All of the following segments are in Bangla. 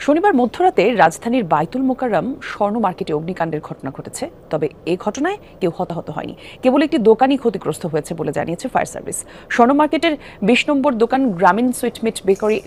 শনিবার মধ্যরাতে রাজধানীর বাইতুল মোকাররম স্বর্ণ মার্কেটে অগ্নিকাণ্ডের ঘটনা ঘটেছে। তবে এই ঘটনায় কেউ হতাহত হয়নি, কেবল একটি দোকানই ক্ষতিগ্রস্ত হয়েছে বলে জানিয়েছে ফায়ার সার্ভিস। স্বর্ণ মার্কেটের 20 নম্বর দোকান গ্রামীণ সুইটমিট বেকারি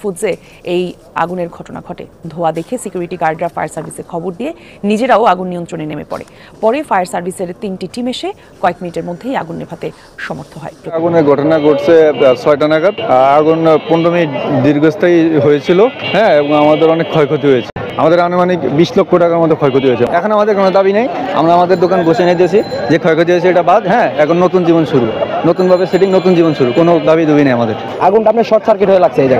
ফুডসে এই আগুনের ঘটনা ঘটে। ধোঁয়া দেখে সিকিউরিটি গার্ডরা ফায়ার সার্ভিসে খবর দিয়ে নিজেরাও আগুন নিয়ন্ত্রণে নেমে পড়ে। পরে ফায়ার সার্ভিসের 3টি টিম এসে কয়েক মিনিটের মধ্যেই আগুন নেভাতে সমর্থ হয়। আগুনের ঘটনা ঘটছে 6টা নাগাদ। আগুন 15 মিনিট দীর্ঘস্থায়ী হয়েছিল, হ্যাঁ, এবং আমাদের অনেক ক্ষয়ক্ষতি হয়েছে। আমাদের আনুমানিক 20 লক্ষ টাকার মতো ক্ষয়ক্ষতি হয়েছে। এখন আমাদের কোনো দাবি নেই, আমরা আমাদের দোকান বসে নিয়ে দিয়েছি। যে ক্ষয়ক্ষতি হয়েছে এটা বাদ, হ্যাঁ, এখন নতুন জীবন শুরু, নতুনভাবে সেটিং, নতুন জীবন শুরু, কোনো দাবি নেই আমাদের। আগুনটা আপনার শর্ট সার্কিট হয়ে লাগছে এই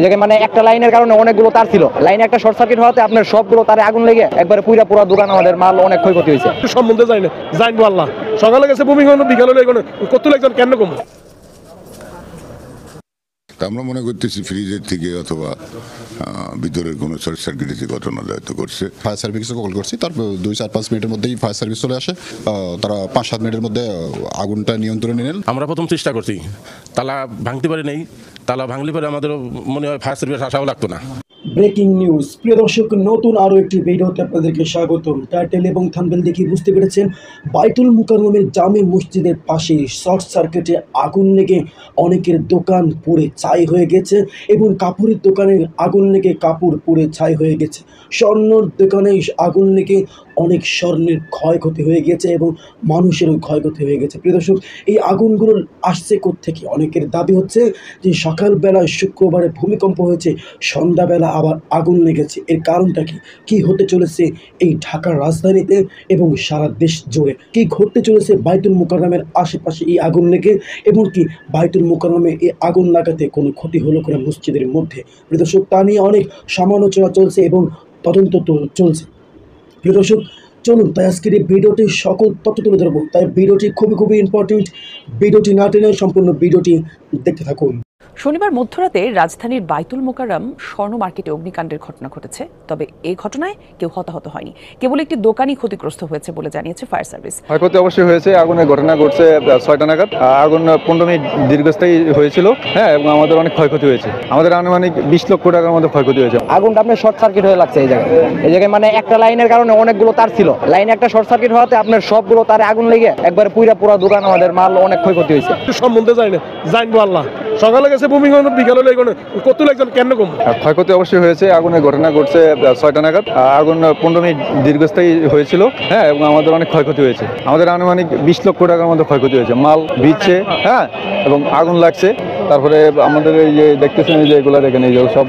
জায়গায় মানে একটা লাইনের কারণে অনেকগুলো তার ছিল, লাইনে একটা শর্ট সার্কিট হওয়াতে আপনার সবগুলো তারে আগুন লেগে একবারে পুরা দোকান আমাদের মাল অনেক ক্ষয়ক্ষতি হয়েছে। সম্বন্ধে জানবো আল্লাহ, সকালে গেছে ভূমিকম্প, বিকালে কত একজন কেন কম। আমরা মনে করতেছি ফ্রিজের থেকে অথবা ভিতরের কোনো শর্ট সার্কিটের ঘটনা হয়তো করছে। ফায়ার সার্ভিসে কল করছি, তারপর 2-4-5 মিনিটের মধ্যেই ফায়ার সার্ভিস চলে আসে। তারা 5-7 মিনিটের মধ্যে আগুনটা নিয়ন্ত্রণে নেন। আমরা প্রথম চেষ্টা করছি, তালা ভাঙতে পারে নেই, তালা ভাঙলে পরে আমাদের মনে হয় ফায়ার সার্ভিস আসাও লাগতো না। ব্রেকিং নিউজ, প্রিয় দর্শক, নতুন আরও একটি ভিডিওতে আপনাদেরকে স্বাগতম। টাইটেল এবং থাম্বনেল দেখে বুঝতে পেরেছেন, বাইতুল মুকাররমের জামে মসজিদের পাশে শর্ট সার্কিটে আগুন লেগে অনেকের দোকান পুড়ে ছাই হয়ে গেছে এবং কাপড়ের দোকানে আগুন লেগে কাপড় পুড়ে ছাই হয়ে গেছে। স্বর্ণর দোকানে আগুন লেগে অনেক স্বর্ণের ক্ষয়ক্ষতি হয়ে গেছে এবং মানুষেরও ক্ষয়ক্ষতি হয়ে গেছে। প্রিয় দর্শক, এই আগুনগুলো আসছে কোত্থেকে? অনেকের দাবি হচ্ছে যে সকালবেলায় শুক্রবারে ভূমিকম্প হয়েছে, সন্ধ্যাবেলা আবার আগুন লেগেছে। এর কারণটা কি হতে চলেছে এই ঢাকার রাজধানীতে এবং সারা দেশ জুড়ে? কি ঘটতে চলেছে বাইতুল মুকাররমের আশেপাশে এই আগুন লেগে, এবং কি বাইতুল মুকাররমে এই আগুন লাগাতে কোনো ক্ষতি হলো কিনা মসজিদের মধ্যে? প্রিয় দর্শক, তা নিয়ে অনেক সমালোচনা চলছে এবং তদন্ত চলছে। প্রিয় দর্শক, চলুন তাই আজকের এই ভিডিওটি সকল তথ্য তুলে ধরবো। তাই ভিডিওটি খুবই ইম্পর্টেন্ট। ভিডিওটি না টেনে সম্পূর্ণ ভিডিওটি দেখতে থাকুন। শনিবার মধ্যরাতে রাজধানীর বাইতুল মোকাররম স্বর্ণ মার্কেটে অগ্নিকাণ্ডের ঘটনা ঘটেছে। তবে এই ঘটনায় কেউ হতাহত হয়নি, কেবল একটি দোকানই ক্ষতিগ্রস্ত হয়েছে বলে জানিয়েছে ফায়ার সার্ভিস। ক্ষয়ক্ষতি অবশ্যই হয়েছে। আগুনের ঘটনা ঘটছে 6টা নাগাদ। আগুন 15 মিনিট দীর্ঘস্থায়ী হয়েছিল, হ্যাঁ, এবং আমাদের অনেক ক্ষয়ক্ষতি হয়েছে। আমাদের আনুমানিক 20 লক্ষ টাকার মতো ক্ষয়ক্ষতি হয়েছে। আগুনটা আপনার শর্ট সার্কিট হয়ে লাগছে এই জায়গায় মানে একটা লাইনের কারণে অনেকগুলো তার ছিল, লাইনে একটা শর্ট সার্কিট হওয়াতে আপনার সবগুলো তারে আগুন লেগে একবারে পুরা দোকান আমাদের মাল অনেক ক্ষয়ক্ষতি হয়েছে। সম্বন্ধে জানবো আল্লাহ, সকালে গেছে ভূমিকম্প, বিকালে কত একজন কেন কম। ক্ষয়ক্ষতি অবশ্যই হয়েছে। আগুনের ঘটনা ঘটছে 6টা নাগাদ। আগুন 15 মিনিট দীর্ঘস্থায়ী হয়েছিল, হ্যাঁ, এবং আমাদের অনেক ক্ষয়ক্ষতি হয়েছে। আমাদের আনুমানিক 20 লক্ষ টাকার মতো ক্ষয়ক্ষতি হয়েছে। মাল ভিজছে, হ্যাঁ, এবং আগুন লাগছে। তারপরে আমাদের এই যে দেখতেছেন, এই যে এগুলো দেখেন, এই যে সব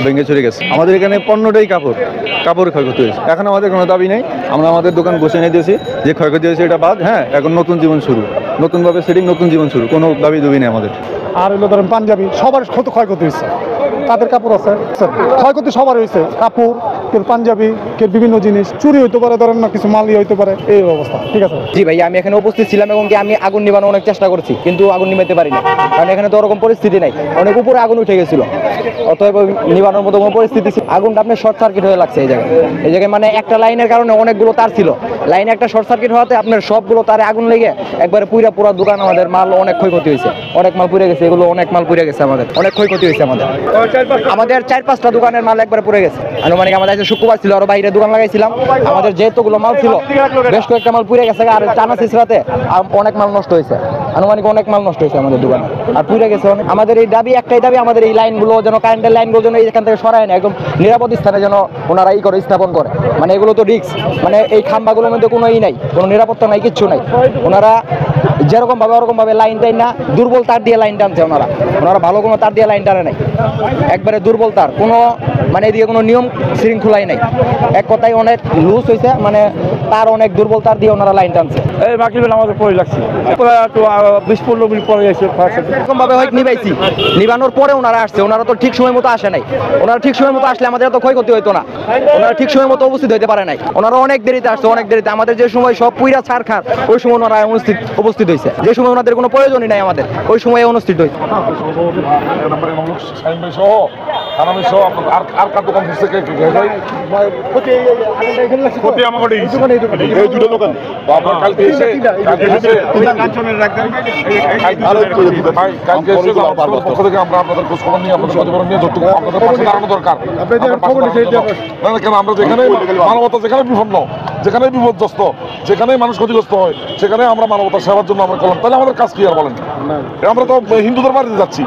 ভেঙে চুরে গেছে। আমাদের এখানে পণ্যটাই কাপড় ক্ষয়ক্ষতি হয়েছে। এখন আমাদের কোনো দাবি নেই, আমরা আমাদের দোকান বসে নিয়ে দিয়েছি। যে ক্ষয়ক্ষতি হয়েছে এটা বাদ, হ্যাঁ, এখন নতুন জীবন শুরু, নতুনভাবে সেটিং, নতুন জীবন শুরু, কোনো দাবি নেই আমাদের। আর হলো ধরেন পাঞ্জাবি, সবার ক্ষয়ক্ষতি হয়েছে। তাদের কাপড় আছে, ক্ষয়ক্ষতি সবার হয়েছে। কাপড়, কেউ পাঞ্জাবি, কেউ বিভিন্ন জিনিস চুরি হইতে পারে, ধরেন না কিছু মাল হইতে পারে, এই অবস্থা। ঠিক আছে জি ভাই, আমি এখানে উপস্থিত ছিলাম এবং আমি আগুন নিবানোর অনেক চেষ্টা করছি, কিন্তু আগুন নিভাতে পারিনি, কারণ এখানে তো ওরকম পরিস্থিতি নাই, অনেক উপরে আগুন উঠে গেছিল, অতএব নিবানোর মতো কোনো পরিস্থিতি ছিল। আগুনটা আপনার শর্ট সার্কিট হয়ে লাগছে এই জায়গায় মানে একটা লাইনের কারণে অনেকগুলো তার ছিল, লাইনে একটা শর্ট সার্কিট হওয়াতে আপনার সবগুলো তারে আগুন লেগে একবারে পুরা দোকান আমাদের মাল অনেক ক্ষয়ক্ষতি হয়েছে। অনেক মাল পুড়ে গেছে, এগুলো অনেক মাল পুড়ে গেছে, আমাদের অনেক ক্ষয়ক্ষতি হয়েছে। আমাদের 4-5টা দোকানের মাল একবারে পুড়ে গেছে। আনুমানিক আমাদের শুক্রবার ছিল, আরো বাইরে দোকান লাগাইছিলাম, আমাদের যেহেতুগুলো মাল ছিল বেশ কয়েকটা মাল পুড়ে গেছে। আর টানা সিসরাতে অনেক মাল নষ্ট হয়েছে, আনুমানিক অনেক মাল নষ্ট হয়েছে আমাদের দোকানে, আর পুড়ে গেছে অনেক। আমাদের এই দাবি, একটাই দাবি, আমাদের এই লাইনগুলো যেন, কারেন্টের লাইনগুলো যেন এখান থেকে সরায় না, একদম নিরাপদ স্থানে যেন ওনারা স্থাপন করে। মানে এগুলো তো রিস্ক, মানে এই খাম্বাগুলোর মধ্যে কোনো নাই, কোনো নিরাপত্তা নাই, কিচ্ছু নাই। ওনারা যেরকম ভাবে ওরকম ভাবে লাইন টাইন না, দুর্বল তার দিয়ে লাইন টানছে ওনারা ভালো কোনো তার দিয়ে লাইন টানে নাই, একবারে দুর্বল তার, কোনো মানে এদিকে কোনো নিয়ম শৃঙ্খলাই নাই। এক কথায় অনেক লুজ হয়েছে, মানে তার অনেক দুর্বল তার দিয়ে ওনারা লাইন টানছে। এই বাকি বেলা আমাদের পরে লাগছে, 20-15 মিনিট পরে গেছে। এরকম ভাবে হয় নিবাইছি, নিবানোর পরে ওনারা আসছে, ওনারা তো ঠিক সময় মতো আসে নাই। ওনারা ঠিক সময় মতো আসলে আমাদের এত ক্ষয়ক্ষতি হইতো না। ওনারা ঠিক সময় মতো উপস্থিত হইতে পারে নাই, ওনারা অনেক দেরিতে আসছে, অনেক দেরিতে। আমাদের যে সময় সব পুইরা ছাড় খার, ওই সময় ওনারা উপস্থিত হয়েছে। যে সময় ওনাদের কোনো প্রয়োজনই নাই আমাদের, ওই সময় উপস্থিত হয়েছে। থানামি সহ আর আর কার দোকান থেকে ক্ষতি আমাকে এই দুটো দোকান আপনার কালকে এসে পক্ষ থেকে আমরা আপনাদের খোঁজ খবর নিয়ে আপনাদের প্রতিবেদন নিয়ে যতটুকু আপনাদের পাশে দাঁড়ানো দরকার কেন আমরা যেখানে মানবতা যেখানে বিপন্ন যেখানে বিপর্যস্ত যেখানে মানুষ ক্ষতিগ্রস্ত হয় সেখানে আমরা মানবতা সেবার জন্য আমরা করলাম। তাহলে আমাদের কাজ কি আর বলেন? আমরা তো হিন্দুদের বাড়িতে যাচ্ছি,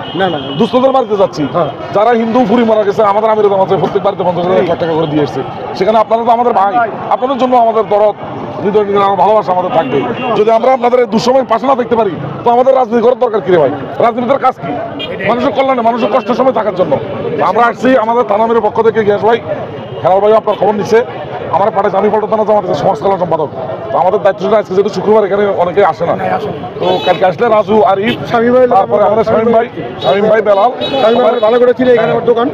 দুস্থদের বাড়িতে যাচ্ছি, যারা হিন্দু ফুরি মারা গেছে আমাদের আমির জামাতে প্রত্যেক বাড়িতে 50,000 টাকা করে দিয়ে এসছে। সেখানে আপনারা তো আমাদের ভাই, আপনাদের জন্য আমাদের দরদ হৃদয় ভালোবাসা আমাদের থাকবে। যদি আমরা আপনাদের দুঃসময়ের পাশে না দেখতে পারি তো আমাদের রাজনীতি করার দরকার কি রে ভাই? রাজনীতির কাজ কি? মানুষের কল্যাণে মানুষের কষ্টের সময় থাকার জন্য আমরা আসছি। আমাদের থানামের পক্ষ থেকে গ্যাস ভাই হেলাল ভাই আপনার খবর নিচ্ছে, আমার পাঠাচ্ছে, আমি পল্টন থানা জামাতের সমাজ কল্যাণ সম্পাদক। তো আমাদের দায়িত্ব ছিল আজকে যেহেতু শুক্রবার এখানে অনেকে আসে না, তো কালকে আসলে রাজু আরিফ তারপরে আমাদের শামীম ভাই বেলাল ভালো করে ছিল এখানে দোকান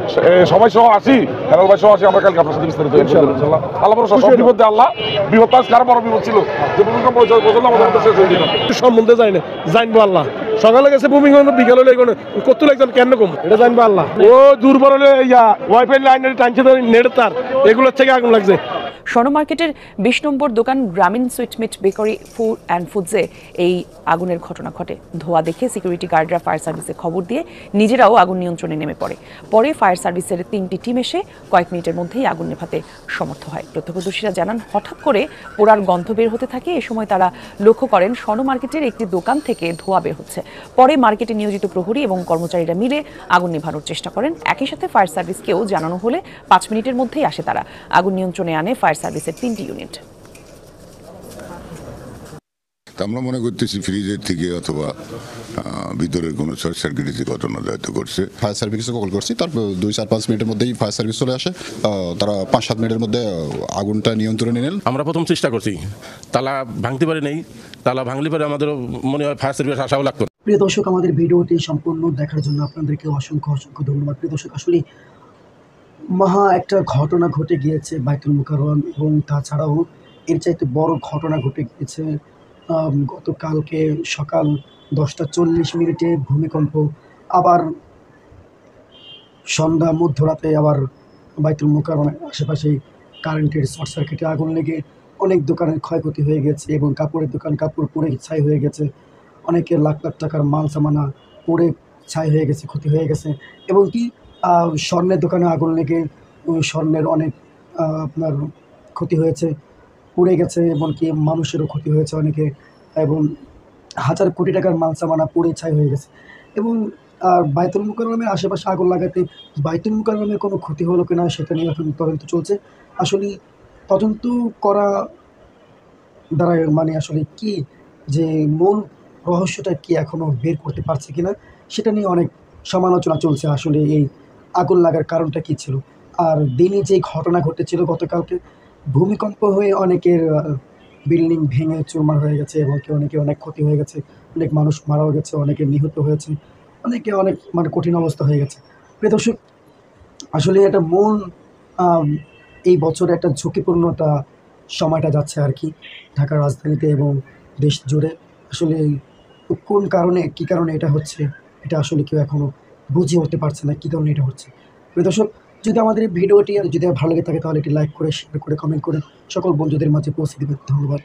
সবাই সহ আসি, হেলাল ভাই সহ আসি। আমরা কালকে আপনার সাথে বিস্তারিত ইনশাআল্লাহ আল্লাহ সব বিপদ দিয়ে আল্লাহ বিপদ পাস কার বড় বিপদ ছিল যে পর্যন্ত পরিচয় পর্যন্ত আমাদের শেষ হয়ে দিল সম্বন্ধে যায় না জানবো আল্লাহ। সকালে গেছে ভূমিকম্প বিকালে লেগে কত লাগছেন কেন কম এটা জানবো আল্লাহ। ও দুর্বল হলে ওয়াইফাই লাইনের টানছে নেট তার এগুলোর থেকে আগুন লাগছে। স্বর্ণ মার্কেটের 20 নম্বর দোকান গ্রামীণ সুইটমিট বেকারি ফুড অ্যান্ড ফুডসে এই আগুনের ঘটনা ঘটে। ধোঁয়া দেখে সিকিউরিটি গার্ডরা ফায়ার সার্ভিসে খবর দিয়ে নিজেরাও আগুন নিয়ন্ত্রণে নেমে পরে ফায়ার সার্ভিসের 3টি টিম এসে কয়েক মিনিটের মধ্যেই আগুন নেভাতে সমর্থ হয়। প্রত্যক্ষদর্শীরা জানান হঠাৎ করে পোড়ার গন্ধ বের হতে থাকে। এ সময় তারা লক্ষ্য করেন স্বর্ণ মার্কেটের একটি দোকান থেকে ধোঁয়া বের হচ্ছে। পরে মার্কেটে নিয়োজিত প্রহরী এবং কর্মচারীরা মিলে আগুন নেভানোর চেষ্টা করেন। একই সাথে ফায়ার সার্ভিসকেও জানানো হলে 5 মিনিটের মধ্যেই আসে তারা। আগুন নিয়ন্ত্রণে আনে ফায়ার সার্ভিসের 3টি ইউনিট। আমরা মনে করতেছি ফ্রিজের থেকে অথবা ভিতরের কোনো শর্ট সার্কিটের ঘটনা দায়িত্ব করছে। ফায়ার সার্ভিসে কল করছি, তারপর 2-4-5 মিনিটের মধ্যেই ফায়ার সার্ভিস চলে আসে। তারা 5-7 মিনিটের মধ্যে আগুনটা নিয়ন্ত্রণে নেন। আমরা প্রথম চেষ্টা করছি, তালা ভাঙতে পারি নেই, তালা ভাঙলে পরে আমাদের মনে হয় ফায়ার সার্ভিস আসাও লাগতো। প্রিয় দর্শক, আমাদের ভিডিওটি সম্পূর্ণ দেখার জন্য আপনাদেরকে অসংখ্য ধন্যবাদ। প্রিয় দর্শক, আসলে মহা একটা ঘটনা ঘটে গিয়েছে বাইতুল মুকাররম, এবং তাছাড়াও এর চাইতে বড় ঘটনা ঘটে গিয়েছে গতকালকে সকাল 10:40 ভূমিকম্প, আবার সন্ধ্যা মধ্যরাতে আবার বাইতুল মুকাররমের আশেপাশে কারেন্টের শর্ট সার্কিটে আগুন লেগে অনেক দোকানের ক্ষয়ক্ষতি হয়ে গেছে, এবং কাপড়ের দোকান কাপড় পুড়ে ছাই হয়ে গেছে, অনেকের লাখ লাখ টাকার মাল সামানা পুড়ে ছাই হয়ে গেছে, ক্ষতি হয়ে গেছে। এবং কি স্বর্ণের দোকানে আগুন লেগে স্বর্ণের অনেক আপনার ক্ষতি হয়েছে, পুড়ে গেছে, এমনকি মানুষেরও ক্ষতি হয়েছে অনেকে, এবং হাজার কোটি টাকার মাল সামানা পুড়ে ছাই হয়ে গেছে। এবং বাইতুল মুকাররমের আশেপাশে আগুন লাগাতে বাইতুল মুকাররমের কোনো ক্ষতি হলো কিনা সেটা নিয়ে এখন তদন্ত চলছে। আসলে তদন্ত করা দ্বারা মানে আসলে কি যে মূল রহস্যটা কি এখনও বের করতে পারছে কিনা সেটা নিয়ে অনেক সমালোচনা চলছে। আসলে এই আগুন লাগার কারণটা কী ছিল। আর দিনে যে ঘটনা ঘটেছিল গতকালকে, ভূমিকম্প হয়ে অনেকের বিল্ডিং ভেঙে চুরমার হয়ে গেছে, এবং অনেকে অনেক ক্ষতি হয়ে গেছে, অনেক মানুষ মারাও গেছে, অনেকে নিহত হয়েছে, অনেকে অনেক মানে কঠিন অবস্থা হয়ে গেছে। প্রিয় দর্শক, আসলে এটা মূল এই বছরে একটা ঝুঁকিপূর্ণতা সময়টা যাচ্ছে আর কি ঢাকার রাজধানীতে এবং দেশ জুড়ে। আসলে কোন কারণে কী কারণে এটা হচ্ছে এটা আসলে কেউ এখনও বুঝে উঠতে পারছে না কী কারণে এটা হচ্ছে। প্রিয় দর্শক, যদি আমাদের এই ভিডিওটি আর যদি ভালো লেগে থাকে তাহলে এটি লাইক করে শেয়ার করে কমেন্ট করে সকল বন্ধুদের মাঝে পৌঁছে দেবেন। ধন্যবাদ।